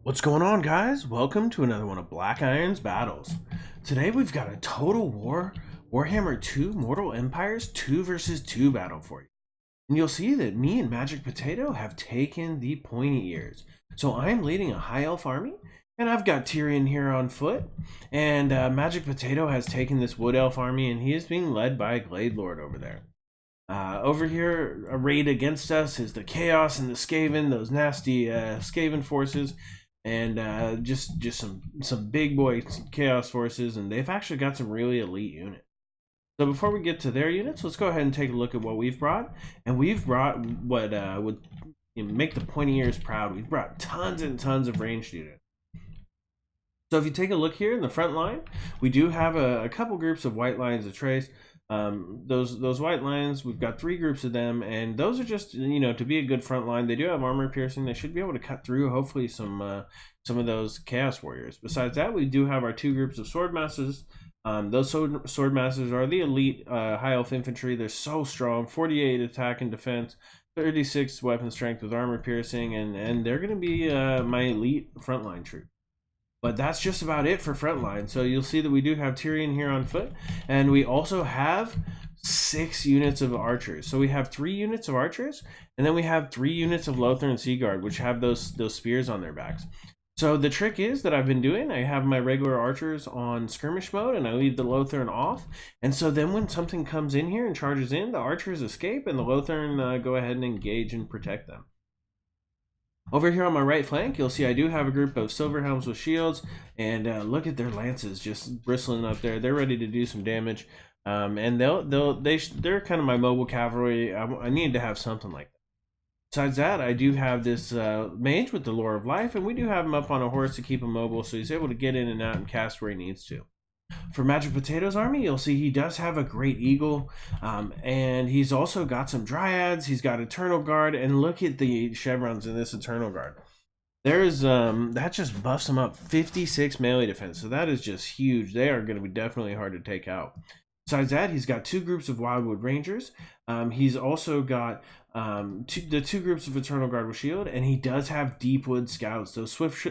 What's going on, guys? Welcome to another one of Black Iron's battles. Today we've got a Total War Warhammer 2 Mortal Empires 2 versus 2 battle for you. And you'll see that me and Magic Potato have taken the pointy ears. So I'm leading a High Elf army, and I've got Tyrion here on foot. And Magic Potato has taken this Wood Elf army, and he is being led by a Glade Lord over there. Over here, arrayed against us is the Chaos and the Skaven, those nasty Skaven forces. And just some big boy chaos forces, and they've actually got some really elite units. So before we get to their units, let's go ahead and take a look at what we've brought. And we've brought what would make the pointy ears proud. We've brought tons and tons of ranged units. So if you take a look here in the front line, we do have a couple groups of white lions of trace. Those white lions, we've got 3 groups of them, and those are just, to be a good front line. They do have armor piercing. They should be able to cut through hopefully some of those chaos warriors. Besides that, we do have our 2 groups of sword masters. Those sword masters are the elite high elf infantry. They're so strong, 48 attack and defense, 36 weapon strength with armor piercing, and they're going to be my elite frontline troop. But that's just about it for frontline. So you'll see that we do have Tyrion here on foot, and we also have 6 units of archers. So we have 3 units of archers, and then we have 3 units of Lothar and Seaguard, which have those spears on their backs. So the trick is that I've been doing, I have my regular archers on skirmish mode, and I leave the Lothar off. And so then when something comes in here and charges in, the archers escape, and the Lothar go ahead and engage and protect them. Over here on my right flank, you'll see I do have a group of silver helms with shields, and look at their lances just bristling up there. They're ready to do some damage, and they're kind of my mobile cavalry. I need to have something like that. Besides that, I do have this mage with the Lore of Life, and we do have him up on a horse to keep him mobile, so he's able to get in and out and cast where he needs to. For Magic Potato's army, you'll see he does have a Great Eagle, and he's also got some Dryads. He's got Eternal Guard, and look at the chevrons in this Eternal Guard. There's that just buffs him up 56 melee defense, so that is just huge. They are going to be definitely hard to take out. Besides that, he's got 2 groups of Wildwood Rangers. He's also got the 2 groups of Eternal Guard with shield, and he does have Deepwood Scouts. Those swift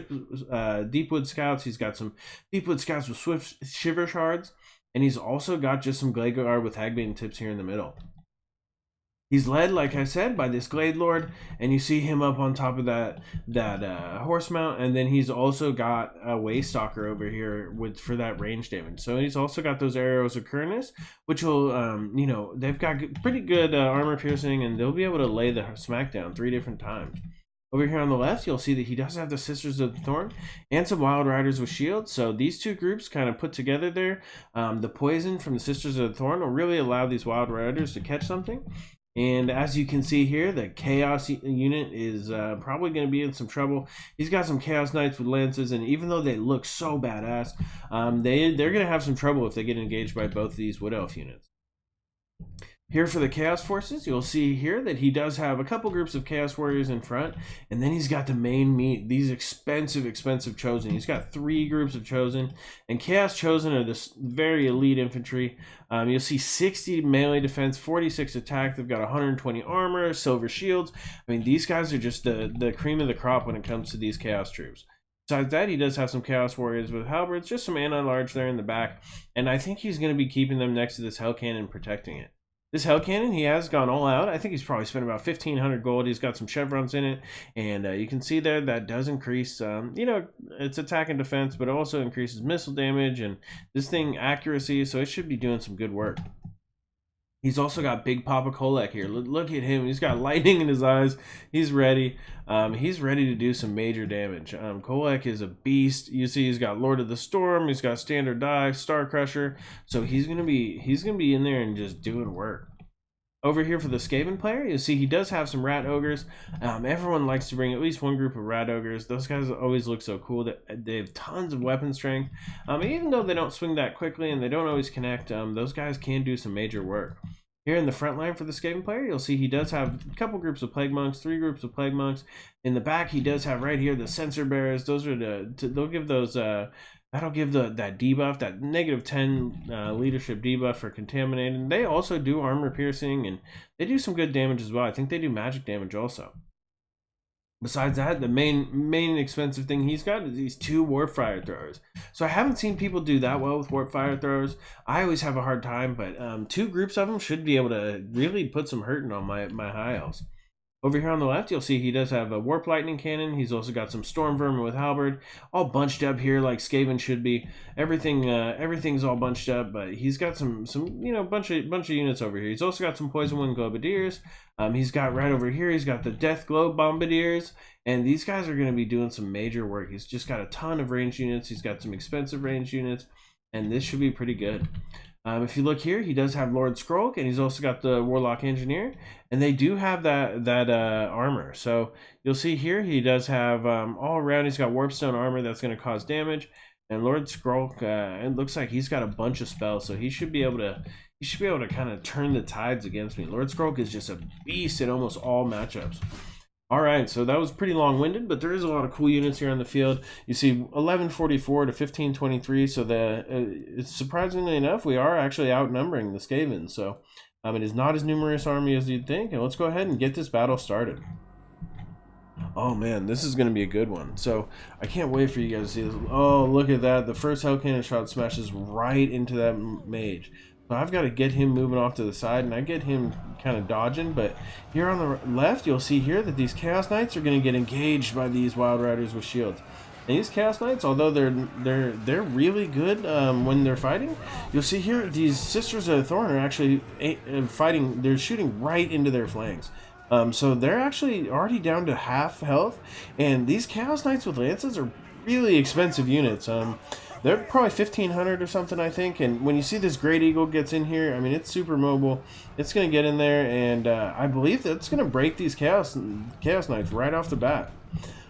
Deepwood Scouts. He's got some Deepwood Scouts with swift shiver shards, and he's also got just some Glade Guard with Hagbane tips here in the middle. He's led, like I said, by this Glade Lord, and you see him up on top of that horse mount, and then he's also got a Waystalker over here for that range damage. So he's also got those arrows of Kurnus, which will, they've got pretty good armor piercing, and they'll be able to lay the smackdown 3 different times. Over here on the left, you'll see that he does have the Sisters of the Thorn and some Wild Riders with shields. So these 2 groups kind of put together there. The poison from the Sisters of the Thorn will really allow these Wild Riders to catch something. And as you can see here, the Chaos unit is probably going to be in some trouble. He's got some Chaos Knights with lances, and even though they look so badass, they're going to have some trouble if they get engaged by both of these Wood Elf units. Here for the Chaos Forces, you'll see here that he does have a couple groups of Chaos Warriors in front, and then he's got the main meat, these expensive Chosen. He's got 3 groups of Chosen, and Chaos Chosen are this very elite infantry. You'll see 60 melee defense, 46 attack. They've got 120 armor, silver shields. I mean, these guys are just the cream of the crop when it comes to these Chaos troops. Besides that, he does have some Chaos Warriors with halberds, just some anti-large there in the back, and I think he's going to be keeping them next to this Hell Cannon, protecting it. This Hell Cannon, he has gone all out. I think he's probably spent about 1,500 gold. He's got some chevrons in it, and you can see there that does increase, its attack and defense, but it also increases missile damage and this thing accuracy, so it should be doing some good work. He's also got Big Papa Kholek here. Look at him. He's got lightning in his eyes. He's ready. He's ready to do some major damage. Kholek is a beast. You see he's got Lord of the Storm. He's got Standard Dive, Star Crusher. So he's gonna be in there and just doing work. Over here for the Skaven player, you see he does have some Rat Ogres. Everyone likes to bring at least 1 group of Rat Ogres. Those guys always look so cool. They have tons of weapon strength. Even though they don't swing that quickly and they don't always connect, those guys can do some major work. Here in the front line for the Skaven player, you'll see he does have a couple groups of Plague Monks, 3 groups of Plague Monks. In the back, he does have right here the Censer Bearers. Those are they'll give those that'll give that debuff, that -10 leadership debuff for contaminated. They also do armor piercing, and they do some good damage as well. I think they do magic damage also. Besides that, the main expensive thing he's got is these 2 warp fire throwers. So I haven't seen people do that well with warp fire throwers. I always have a hard time, but 2 groups of them should be able to really put some hurting on my high elves. Over here on the left, you'll see he does have a warp lightning cannon. He's also got some storm vermin with halberd, all bunched up here like Skaven should be. Everything's all bunched up, but he's got some bunch of units over here. He's also got some poison wind globadiers. He's got right over here, he's got the death globe bombardiers, and these guys are going to be doing some major work. He's just got a ton of ranged units. He's got some expensive ranged units, and this should be pretty good. If you look here, he does have Lord Skrolk, and he's also got the Warlock Engineer, and they do have that armor. So you'll see here he does have all around. He's got Warpstone armor that's going to cause damage, and Lord Skrolk. It looks like he's got a bunch of spells, so he should be able to kind of turn the tides against me. Lord Skrolk is just a beast in almost all matchups. Alright, so that was pretty long-winded, but there is a lot of cool units here on the field. You see 1144 to 1523, so it's surprisingly enough, we are actually outnumbering the Skaven, so it is not as numerous army as you'd think, and let's go ahead and get this battle started. Oh man, this is going to be a good one. So I can't wait for you guys to see this. Oh, look at that. The first Hell Cannon shot smashes right into that mage. So I've got to get him moving off to the side, and I get him kind of dodging. But here on the left, you'll see here that these Chaos Knights are going to get engaged by these Wild Riders with shields. And these Chaos Knights, although they're really good when they're fighting, you'll see here these Sisters of the Thorn are actually fighting. They're shooting right into their flanks. So they're actually already down to half health, and these Chaos Knights with lances are really expensive units. They're probably 1500 or something, I think. And when you see this Great Eagle gets in here, I mean, it's super mobile. It's going to get in there, and I believe that's going to break these Chaos Knights right off the bat.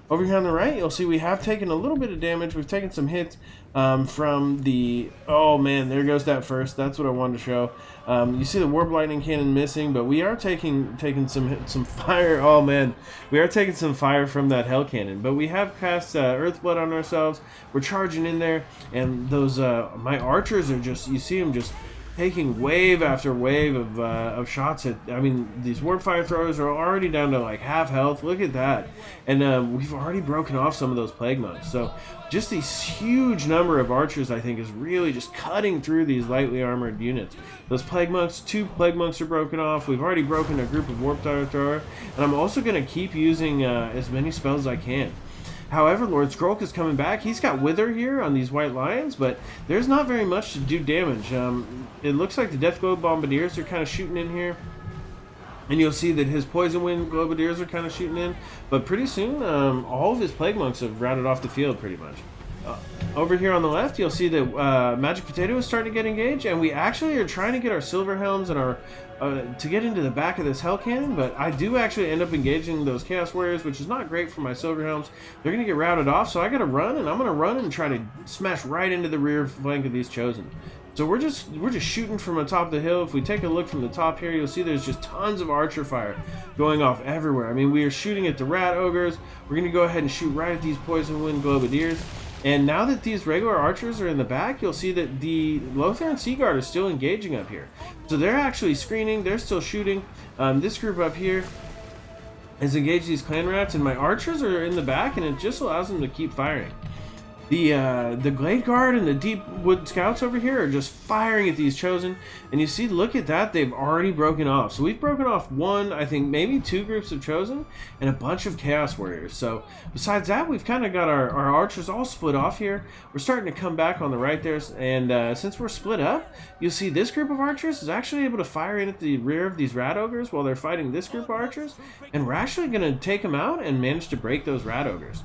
Over here on the right, you'll see we have taken a little bit of damage. We've taken some hits from the... Oh, man, there goes that first. That's what I wanted to show. You see the Warp Lightning Cannon missing, but we are taking some fire. Oh, man. We are taking some fire from that Hell Cannon. But we have cast Earthblood on ourselves. We're charging in there, and those... my archers are just... You see them just taking wave after wave of shots at... I mean, these warp fire throwers are already down to like half health. Look at that. And we've already broken off some of those plague monks. So just this huge number of archers, I think, is really just cutting through these lightly armored units. Those plague monks, 2 plague monks are broken off. We've already broken a group of warp fire thrower. And I'm also going to keep using as many spells as I can. However, Lord Skrolk is coming back. He's got Wither here on these White Lions, but there's not very much to do damage. It looks like the Death Globe Bombardiers are kind of shooting in here. And you'll see that his Poison Wind Globadiers are kind of shooting in. But pretty soon, all of his Plague Monks have rounded off the field pretty much. Over here on the left, you'll see that Magic Potato is starting to get engaged. And we actually are trying to get our Silver Helms and our... to get into the back of this Hell Cannon, but I do actually end up engaging those Chaos Warriors, which is not great for my Silver Helms. They're going to get routed off, so I got to run, and I'm going to run and try to smash right into the rear flank of these Chosen. So we're just shooting from the top of the hill. If we take a look from the top here, you'll see there's just tons of archer fire going off everywhere. I mean, we are shooting at the Rat Ogres. We're going to go ahead and shoot right at these Poison Wind Globadiers. And now that these regular archers are in the back, you'll see that the Lothar Sea Guard is still engaging up here. So they're actually screening, they're still shooting. This group up here has engaged these clan rats, and my archers are in the back, and it just allows them to keep firing. The Glade Guard and the Deep Wood Scouts over here are just firing at these Chosen, and you see, look at that, they've already broken off. So we've broken off one, I think maybe 2 groups of Chosen and a bunch of Chaos Warriors. So besides that, we've kind of got our archers all split off here. We're starting to come back on the right there, and since we're split up, you'll see this group of archers is actually able to fire in at the rear of these Rat Ogres while they're fighting this group of archers, and we're actually going to take them out and manage to break those Rat Ogres.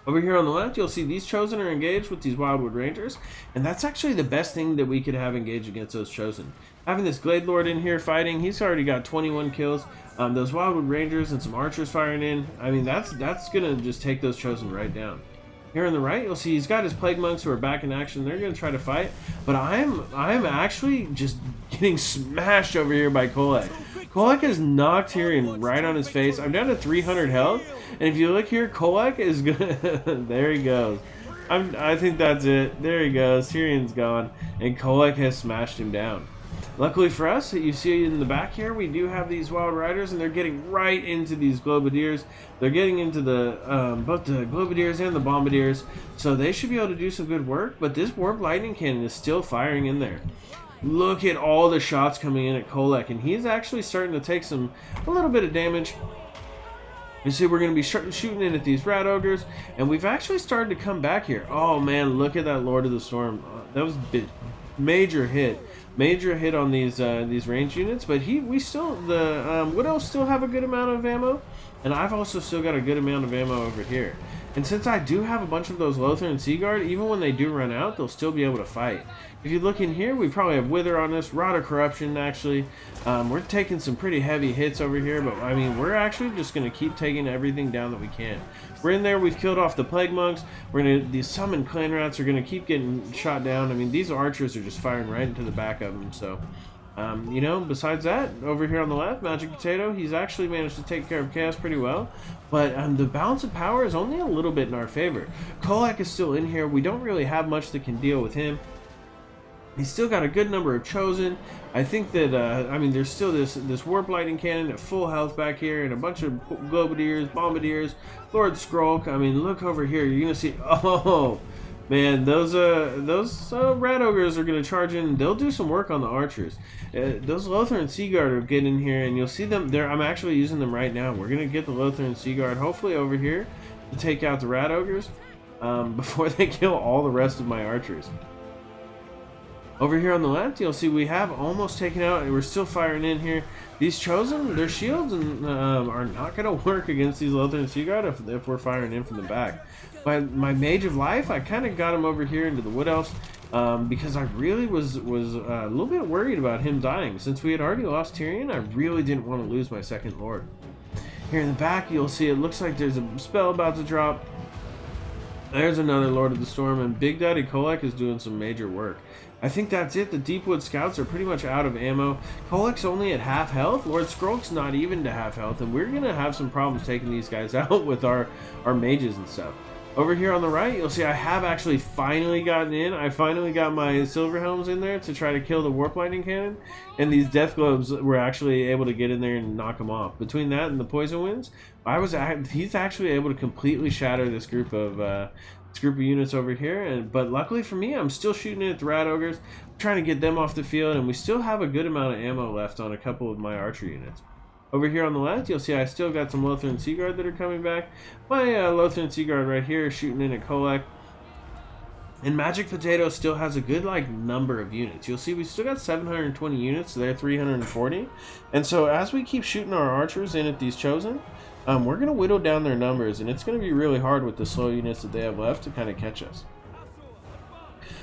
Over here on the left, you'll see these Chosen are engaged with these Wildwood Rangers, and that's actually the best thing that we could have engaged against those Chosen. Having this Glade Lord in here fighting, he's already got 21 kills. Those Wildwood Rangers and some archers firing in, I mean, that's going to just take those Chosen right down. Here on the right, you'll see he's got his Plague Monks who are back in action. They're going to try to fight, but I'm actually just getting smashed over here by Kholek. Kholek has knocked Tyrion right on his face. I'm down to 300 health, and if you look here, Kholek is gonna... There he goes. I think that's it. There he goes. Tyrion's gone, and Kholek has smashed him down. Luckily for us, you see in the back here, we do have these Wild Riders, and they're getting right into these Globadiers. They're getting into the both the Globadiers and the Bombardiers, so they should be able to do some good work. But this Warp Lightning Cannon is still firing in there. Look at all the shots coming in at Kholek, and he's actually starting to take a little bit of damage. You see, we're going to be shooting in at these Rat Ogres, and we've actually started to come back here. Oh man, look at that Lord of the Storm. That was a major hit on these ranged units. But the Wood Elves still have a good amount of ammo, and I've also still got a good amount of ammo over here. And since I do have a bunch of those Lothar and Seaguard, even when they do run out, they'll still be able to fight. If you look in here, we probably have Wither on us, Rod of Corruption actually. We're taking some pretty heavy hits over here, but I mean, we're actually just going to keep taking everything down that we can. We're in there, we've killed off the Plague Monks, these summoned Clan Rats are going to keep getting shot down. I mean, these archers are just firing right into the back of them, so... you know, besides that, over here on the left, Magic Potato, he's actually managed to take care of Chaos pretty well. But the balance of power is only a little bit in our favor. Kholek is still in here. We don't really have much that can deal with him. He's still got a good number of Chosen. I think that, I mean, there's still this Warp Lightning Cannon at full health back here, and a bunch of Globadiers, Bombardiers, Lord Skrulk. I mean, look over here. You're going to see, oh... Man, those Rat Ogres are going to charge in. They'll do some work on the archers. Those Lothar and Seaguard are getting in here, and you'll see them there. I'm actually using them right now. We're going to get the Lothar and Seaguard hopefully over here to take out the Rat Ogres before they kill all the rest of my archers. Over here on the left, you'll see we have almost taken out, and we're still firing in here. These Chosen, their shields are not going to work against these Lothar and Seaguard if we're firing in from the back. My Mage of Life, I kind of got him over here into the Wood Elves because I really was a little bit worried about him dying. Since we had already lost Tyrion, I really didn't want to lose my second Lord. Here in the back, you'll see it looks like there's a spell about to drop. There's another Lord of the Storm, and Big Daddy Kholek is doing some major work. I think that's it. The Deepwood Scouts are pretty much out of ammo. Kholek's only at half health. Lord Skrulk's not even to half health, and we're going to have some problems taking these guys out with our mages and stuff. Over here on the right, you'll see I have actually finally gotten in. I finally got my Silver Helms in there to try to kill the Warp Lightning Cannon, and these Death Globes were actually able to get in there and knock them off. Between that and the Poison Winds, he's actually able to completely shatter this group of units over here. But luckily for me, I'm still shooting at the Rat Ogres, trying to get them off the field, and we still have a good amount of ammo left on a couple of my archer units. Over here on the left, you'll see I still got some Lothar and Seaguard that are coming back. My Lothar and Seaguard right here is shooting in at Kholek. And Magic Potato still has a good number of units. You'll see we still got 720 units, so they're 340. And so as we keep shooting our archers in at these Chosen, we're going to whittle down their numbers, and it's going to be really hard with the slow units that they have left to kind of catch us.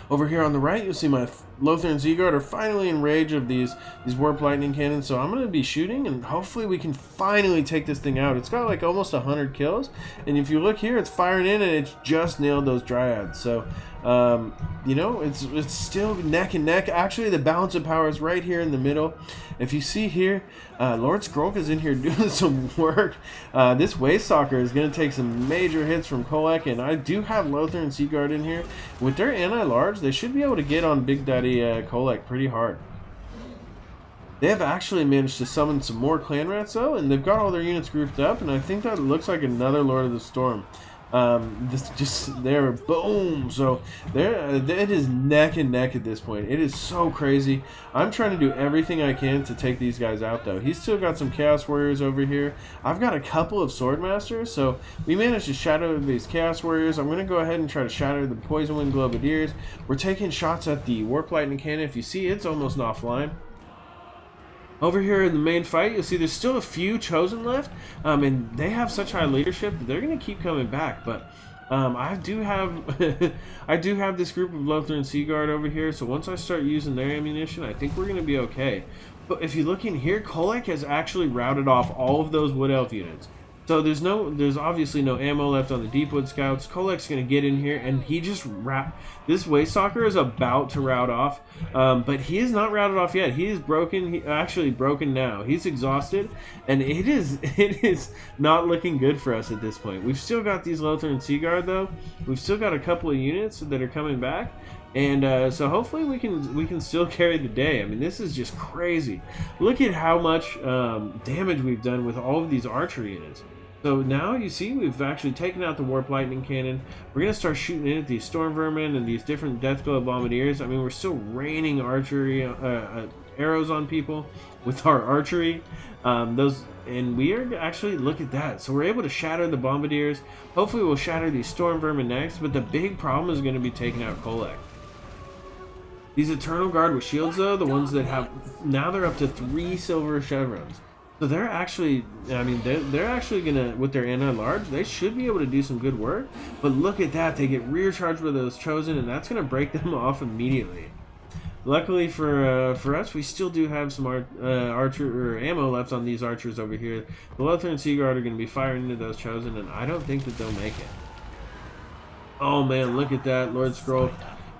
Over here on the right, you'll see my Lothar and Seaguard are finally in rage of these Warp Lightning Cannons, so I'm going to be shooting, and hopefully we can finally take this thing out. It's got almost 100 kills, and if you look here, it's firing in, and it's just nailed those Dryads. So, you know, it's still neck and neck. Actually, the balance of power is right here in the middle. If you see here, Lord Skrulk is in here doing some work. This Waystalker is going to take some major hits from Kholek, and I do have Lothar and Seaguard in here. With their anti-large, they should be able to get on Big Daddy Kholek pretty hard. They have actually managed to summon some more Clan Rats though, and they've got all their units grouped up, and I think that looks like another Lord of the Storm. They're boom. So it is neck and neck at this point. It is so crazy. I'm trying to do everything I can to take these guys out though. He's still got some Chaos Warriors over here. I've got a couple of Swordmasters, so we managed to shatter these Chaos Warriors. I'm going to go ahead and try to shatter the Poison Wind Globadiers. We're taking shots at the Warp Lightning Cannon. If you see, it's almost offline. Over here in the main fight, you'll see there's still a few Chosen left, and they have such high leadership that they're going to keep coming back. But I do have I do have this group of Lothar and Seaguard over here, so once I start using their ammunition, I think we're going to be okay. But if you look in here, Kholek has actually routed off all of those Wood Elf units. So there's obviously no ammo left on the Deepwood Scouts. Kholek's going to get in here, and he just this Waystalker is about to rout off, but he is not routed off yet. He is broken. He actually broken now. He's exhausted, and it is not looking good for us at this point. We've still got these Lothar and Seaguard though. We've still got a couple of units that are coming back, And so hopefully we can still carry the day. I mean, this is just crazy. Look at how much damage we've done with all of these archery units. So now you see we've actually taken out the warp lightning cannon. We're gonna start shooting in at these storm vermin and these different death glow bombardiers. I mean, we're still raining archery arrows on people with our archery. And we are actually, look at that. So we're able to shatter the bombardiers. Hopefully we'll shatter these storm vermin next. But the big problem is going to be taking out Kholek. These Eternal Guard with shields, though, the ones that have, now they're up to 3 silver chevrons. So they're actually, I mean, they're actually gonna, with their anti-large, they should be able to do some good work. But look at that, they get rear charged with those chosen, and that's gonna break them off immediately. Luckily for us, we still do have some archer or ammo left on these archers over here. The Lothar and Seaguard are going to be firing into those chosen, and I don't think that they'll make it. Oh man, look at that, Lord Scroll.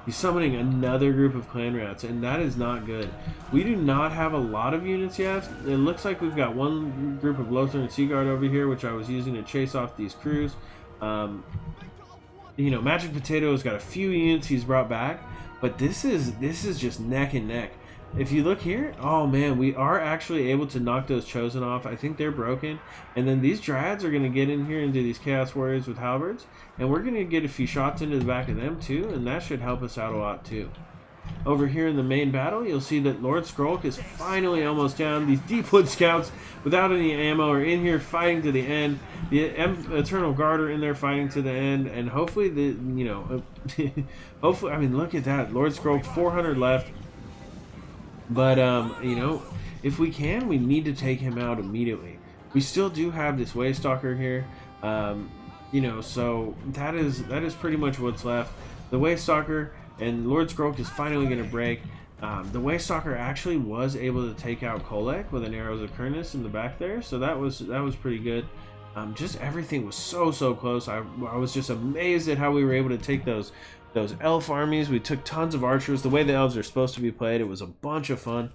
He's summoning another group of clan rats, and that is not good. We do not have a lot of units yet. It looks like we've got one group of Lothar and Seaguard over here, which I was using to chase off these crews. You know, Magic Potato has got a few units he's brought back. But this is just neck and neck. If you look here, oh man, we are actually able to knock those chosen off. I think they're broken. And then these dryads are going to get in here into these chaos warriors with halberds. And we're going to get a few shots into the back of them too. And that should help us out a lot too. Over here in the main battle, you'll see that Lord Skrolk is finally almost down. These Deepwood Scouts, without any ammo, are in here fighting to the end. The Eternal Guard are in there fighting to the end, and hopefully hopefully, I mean, look at that, Lord Skrolk, 400 left. But you know, if we can, we need to take him out immediately. We still do have this Waystalker here, you know, so that is pretty much what's left. The Waystalker. And Lord Skrolk is finally going to break. The Waystalker actually was able to take out Kholek with an Arrows of Kurnus in the back there, so that was pretty good. Just everything was so close. I was just amazed at how we were able to take those elf armies. We took tons of archers. The way the elves are supposed to be played, it was a bunch of fun.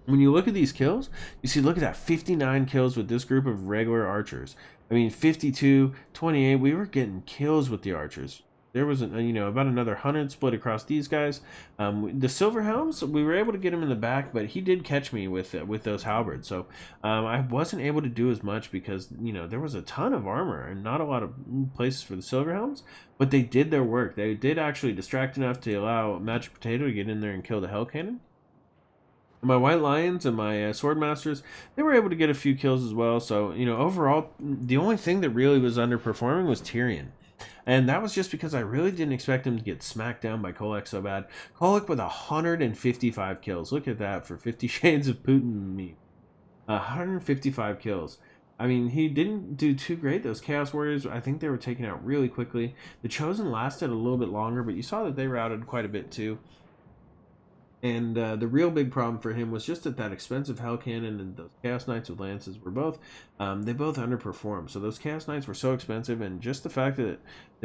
When you look at these kills, you see, look at that, 59 kills with this group of regular archers. I mean, 52, 28. We were getting kills with the archers. There was, you know, about another 100 split across these guys. The Silver Helms, we were able to get him in the back, but he did catch me with those halberds. So I wasn't able to do as much because, you know, there was a ton of armor and not a lot of places for the Silver Helms. But they did their work. They did actually distract enough to allow Magic Potato to get in there and kill the Hell Cannon. My White Lions and my Swordmasters, they were able to get a few kills as well. So, you know, overall, the only thing that really was underperforming was Tyrion. And that was just because I really didn't expect him to get smacked down by Kholek so bad. Kholek with 155 kills. Look at that for 50 Shades of Putin me. 155 kills. I mean, he didn't do too great. Those Chaos Warriors, I think they were taken out really quickly. The Chosen lasted a little bit longer, but you saw that they routed quite a bit too. And the real big problem for him was just that expensive Hell Cannon and those Chaos Knights with Lances were both, they both underperformed. So those Chaos Knights were so expensive, and just the fact that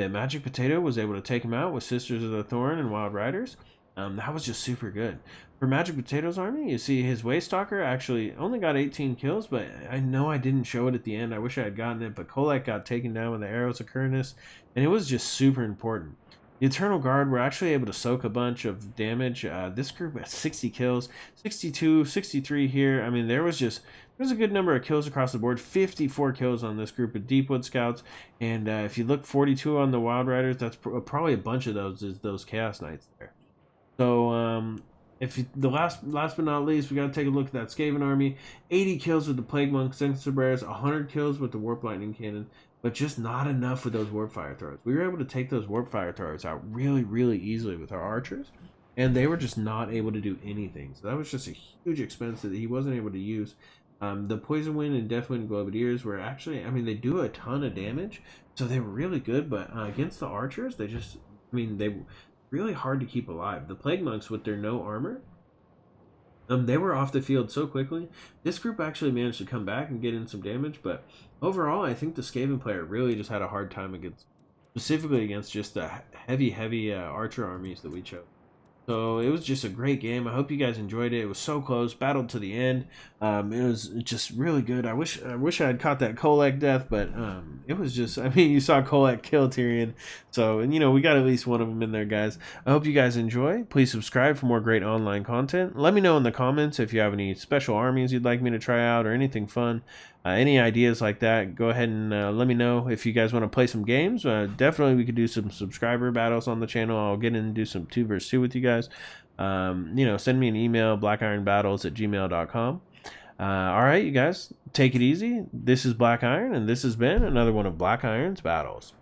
Magic Potato was able to take him out with Sisters of the Thorn and Wild Riders, that was just super good. For Magic Potato's army, you see his Waystalker actually only got 18 kills, but I know I didn't show it at the end. I wish I had gotten it, but Kholek got taken down with the Arrows of Kurnus, and it was just super important. The Eternal Guard were actually able to soak a bunch of damage. This group had 60 kills, 62, 63 here. I mean, there was a good number of kills across the board. 54 kills on this group of Deepwood Scouts. And if you look, 42 on the Wild Riders, that's probably a bunch of those is those Chaos Knights there. So, the last but not least, we got to take a look at that Skaven army. 80 kills with the Plague Monk, Censer Bears, 100 kills with the Warp Lightning Cannon. But just not enough with those Warp Fire Throwers. We were able to take those Warp Fire Throwers out really easily with our archers, and they were just not able to do anything. So that was just a huge expense that he wasn't able to use. The Poison Wind and Death Wind Globadiers were actually, I mean, they do a ton of damage, so they were really good, but against the archers, they just, I mean, they were really hard to keep alive. The Plague Monks with their no armor, they were off the field so quickly. This group actually managed to come back and get in some damage, but overall, I think the Skaven player really just had a hard time against, specifically against just the heavy archer armies that we chose. So it was just a great game. I hope you guys enjoyed it. It was so close, battled to the end. It was just really good. I wish I had caught that Kholek death, but it was just. I mean, you saw Kholek kill Tyrion, so and we got at least one of them in there, guys. I hope you guys enjoy. Please subscribe for more great online content. Let me know in the comments if you have any special armies you'd like me to try out or anything fun. Any ideas like that, go ahead and let me know. If you guys want to play some games, definitely we could do some subscriber battles on the channel. I'll get in and do some 2 versus 2 with you guys. Send me an email, blackironbattles@gmail.com. All right, you guys, take it easy. This is Black Iron, and this has been another one of Black Iron's Battles.